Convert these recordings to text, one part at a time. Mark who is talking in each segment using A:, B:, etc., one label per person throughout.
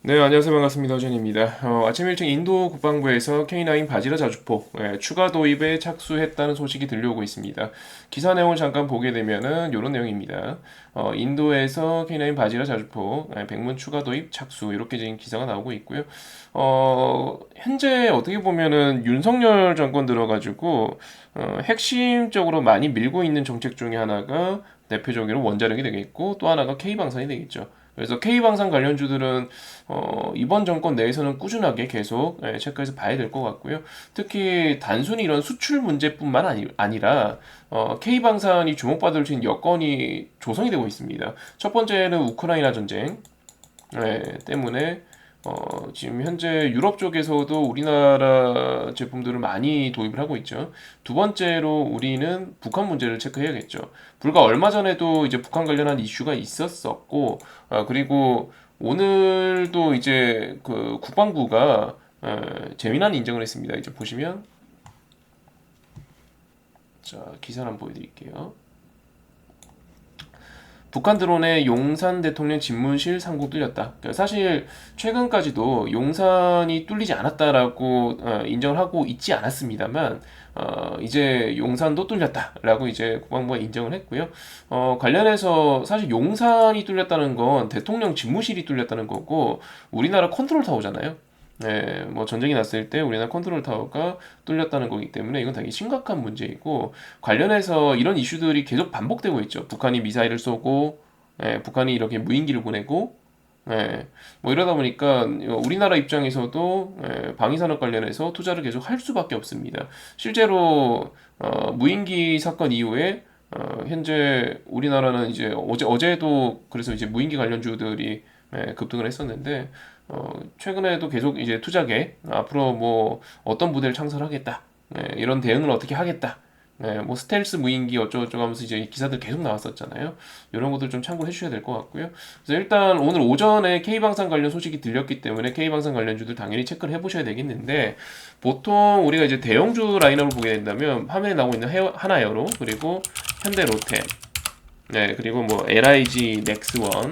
A: 네, 안녕하세요. 반갑습니다. 허준입니다. 아침 일찍 인도 국방부에서 K9 바지라 자주포 추가 도입에 착수했다는 소식이 들려오고 있습니다. 기사 내용을 잠깐 보게 되면은 이런 내용입니다. 인도에서 K9 바지라 자주포 백문 추가 도입 착수 이렇게 지금 기사가 나오고 있고요. 현재 어떻게 보면은 윤석열 정권 들어가지고 핵심적으로 많이 밀고 있는 정책 중에 하나가 대표적으로 원자력이 되겠고 또 하나가 K방산이 되겠죠. 그래서 K방산 관련주들은 이번 정권 내에서는 꾸준하게 계속 체크해서 봐야 될 것 같고요. 특히 단순히 이런 수출 문제뿐만 아니라 K방산이 주목받을 수 있는 여건이 조성이 되고 있습니다. 첫 번째는 우크라이나 전쟁 때문에 지금 현재 유럽 쪽에서도 우리나라 제품들을 많이 도입을 하고 있죠. 두 번째로 우리는 북한 문제를 체크해야겠죠. 불과 얼마 전에도 이제 북한 관련한 이슈가 있었었고, 그리고 오늘도 이제 그 국방부가 재미난 인정을 했습니다. 이제 보시면 자 기사 한번 보여드릴게요. 북한 드론에 용산 대통령 집무실 상공 뚫렸다. 그러니까 사실 최근까지도 용산이 뚫리지 않았다라고 인정을 하고 있지 않았습니다만 이제 용산도 뚫렸다라고 이제 국방부가 인정을 했고요. 관련해서 사실 용산이 뚫렸다는 건 대통령 집무실이 뚫렸다는 거고 우리나라 컨트롤 타워잖아요. 뭐 전쟁이 났을 때 우리나라 컨트롤 타워가 뚫렸다는 거기 때문에 이건 되게 심각한 문제이고 관련해서 이런 이슈들이 계속 반복되고 있죠. 북한이 미사일을 쏘고, 북한이 이렇게 무인기를 보내고, 뭐 이러다 보니까 우리나라 입장에서도 방위산업 관련해서 투자를 계속 할 수밖에 없습니다. 실제로 무인기 사건 이후에 현재 우리나라는 이제 어제도 그래서 이제 무인기 관련주들이 급등을 했었는데 최근에도 계속 이제 투자계 앞으로 뭐 어떤 부대를 창설하겠다 이런 대응을 어떻게 하겠다 뭐 스텔스 무인기 어쩌고저쩌고 하면서 이제 기사들 계속 나왔었잖아요. 이런 것들 좀 참고해 주셔야 될 것 같고요. 그래서 일단 오늘 오전에 K방산 관련 소식이 들렸기 때문에 K방산 관련주들 당연히 체크를 해보셔야 되겠는데 보통 우리가 이제 대형주 라인업을 보게 된다면 화면에 나오고 있는 하나에어로 그리고 현대로템 그리고 뭐 LIG 넥스원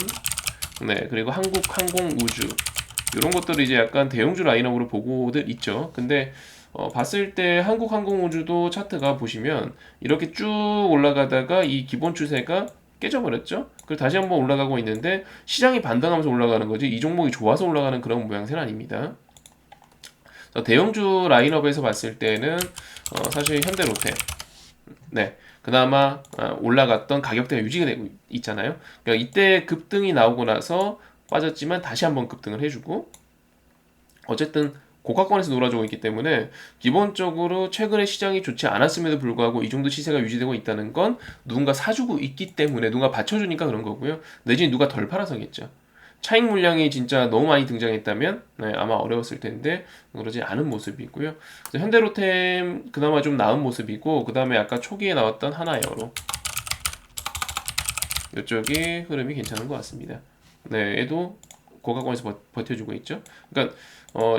A: 그리고 한국항공우주 이런 것들을 이제 약간 대형주 라인업으로 보고들 있죠. 근데 봤을 때 한국항공우주도 차트가 보시면 이렇게 쭉 올라가다가 이 기본 추세가 깨져버렸죠. 그리고 다시 한번 올라가고 있는데 시장이 반등하면서 올라가는 거지 이 종목이 좋아서 올라가는 그런 모양새는 아닙니다. 대형주 라인업에서 봤을 때는 사실 현대로템 그나마 올라갔던 가격대가 유지가 되고 있잖아요. 그러니까 이때 급등이 나오고 나서 빠졌지만 다시 한번 급등을 해주고 어쨌든 고가권에서 놀아주고 있기 때문에 기본적으로 최근에 시장이 좋지 않았음에도 불구하고 이 정도 시세가 유지되고 있다는 건 누군가 사주고 있기 때문에 누가 받쳐주니까 그런 거고요. 내지는 누가 덜 팔아서겠죠. 차익 물량이 진짜 너무 많이 등장했다면 아마 어려웠을 텐데 그러지 않은 모습이고요. 그래서 현대로템 그나마 좀 나은 모습이고 그 다음에 아까 초기에 나왔던 하나에어로 이쪽이 흐름이 괜찮은 것 같습니다. 얘도 고가권에서 버텨주고 있죠. 그러니까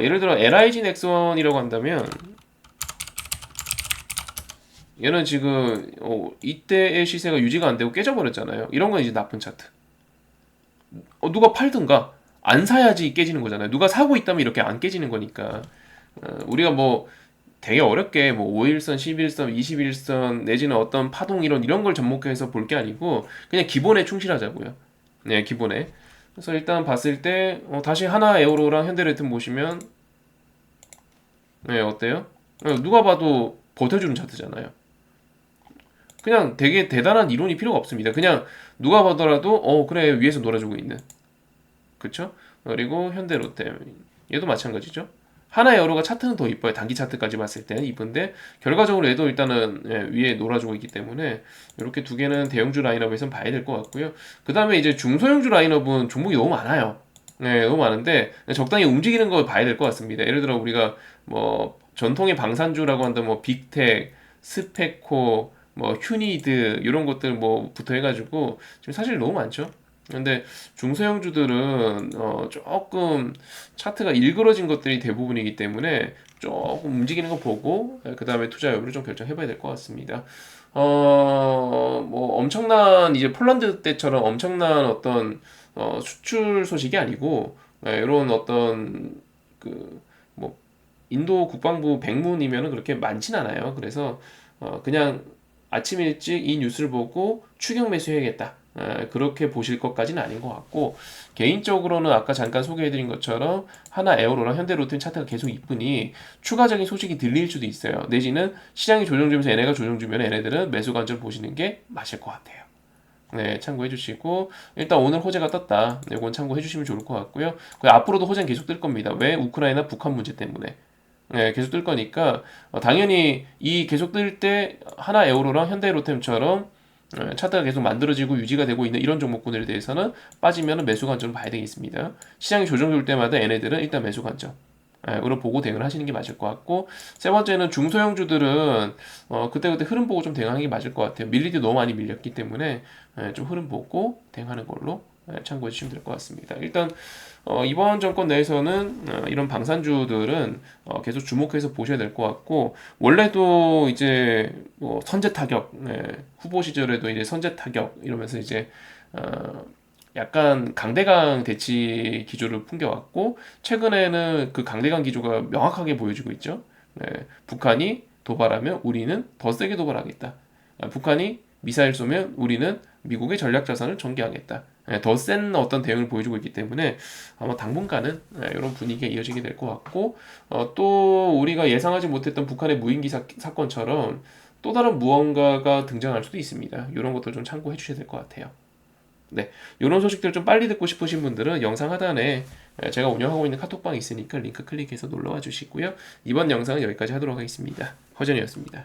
A: 예를 들어 LIG 넥슨이라고 한다면 얘는 지금 이때의 시세가 유지가 안 되고 깨져버렸잖아요. 이런 건 이제 나쁜 차트. 누가 팔든가 안 사야지 깨지는 거잖아요. 누가 사고 있다면 이렇게 안 깨지는 거니까 우리가 뭐 되게 어렵게 뭐 5일선, 11선, 21선 내지는 어떤 파동 이런 걸 접목해서 볼 게 아니고 그냥 기본에 충실하자고요. 기본에. 그래서 일단 봤을 때 다시 하나 에어로랑 현대레튼 보시면 어때요? 누가 봐도 버텨주는 차트잖아요. 그냥 되게 대단한 이론이 필요가 없습니다. 그냥 누가 봐더라도 그래 위에서 놀아주고 있는 그쵸? 그리고 현대로템 얘도 마찬가지죠. 하나의 여로가 차트는 더 이뻐요. 단기 차트까지 봤을 때는 이쁜데 결과적으로 얘도 일단은 위에 놀아주고 있기 때문에 이렇게 두 개는 대형주 라인업에선 봐야 될 것 같고요. 그 다음에 이제 중소형주 라인업은 종목이 너무 많아요. 너무 많은데 적당히 움직이는 걸 봐야 될 것 같습니다. 예를 들어 우리가 뭐 전통의 방산주라고 한다 뭐 빅텍, 스페코, 뭐 휴니드 이런 것들 뭐부터 해가지고 지금 사실 너무 많죠. 근데 중소형주들은 조금 차트가 일그러진 것들이 대부분이기 때문에 조금 움직이는 거 보고 그 다음에 투자 여부를 좀 결정해봐야 될 것 같습니다. 뭐 엄청난 이제 폴란드 때처럼 엄청난 어떤 수출 소식이 아니고 이런 어떤 뭐 인도 국방부 백문이면은 그렇게 많진 않아요. 그래서 그냥 아침 일찍 이 뉴스를 보고 추격 매수해야겠다. 그렇게 보실 것까지는 아닌 것 같고 개인적으로는 아까 잠깐 소개해드린 것처럼 하나 에어로랑 현대로템 차트가 계속 이쁘니 추가적인 소식이 들릴 수도 있어요. 내지는 시장이 조정 주면서 얘네가 조정 주면 얘네들은 매수 관점 보시는 게 맞을 것 같아요. 네, 참고해 주시고 일단 오늘 호재가 떴다. 네, 이건 참고해 주시면 좋을 것 같고요. 앞으로도 호재는 계속 뜰 겁니다. 왜? 우크라이나 북한 문제 때문에. 네, 계속 뜰 거니까 당연히 이 계속 뜰 때 하나 에어로랑 현대로템처럼 차트가 계속 만들어지고 유지가 되고 있는 이런 종목군들에 대해서는 빠지면 매수 관점을 봐야 되겠습니다. 시장이 조정 줄 때마다 얘네들은 일단 매수 관점. 으로 보고 대응을 하시는 게 맞을 것 같고 세 번째는 중소형주들은 그때그때 흐름 보고 좀 대응하는 게 맞을 것 같아요. 밀리도 너무 많이 밀렸기 때문에 좀 흐름 보고 대응하는 걸로 참고해 주시면 될 것 같습니다. 일단 이번 정권 내에서는 이런 방산주들은 계속 주목해서 보셔야 될 것 같고 원래도 이제 뭐 선제 타격 후보 시절에도 이제 선제 타격 이러면서 이제 약간 강대강 대치 기조를 풍겨왔고 최근에는 그 강대강 기조가 명확하게 보여지고 있죠. 북한이 도발하면 우리는 더 세게 도발하겠다. 북한이 미사일 쏘면 우리는 미국의 전략 자산을 전개하겠다. 더 센 어떤 대응을 보여주고 있기 때문에 아마 당분간은 이런 분위기가 이어지게 될 것 같고 또 우리가 예상하지 못했던 북한의 무인기 사건처럼 또 다른 무언가가 등장할 수도 있습니다. 이런 것도 좀 참고해 주셔야 될 것 같아요. 네, 이런 소식들 좀 빨리 듣고 싶으신 분들은 영상 하단에 제가 운영하고 있는 카톡방이 있으니까 링크 클릭해서 놀러와 주시고요. 이번 영상은 여기까지 하도록 하겠습니다. 허전이었습니다.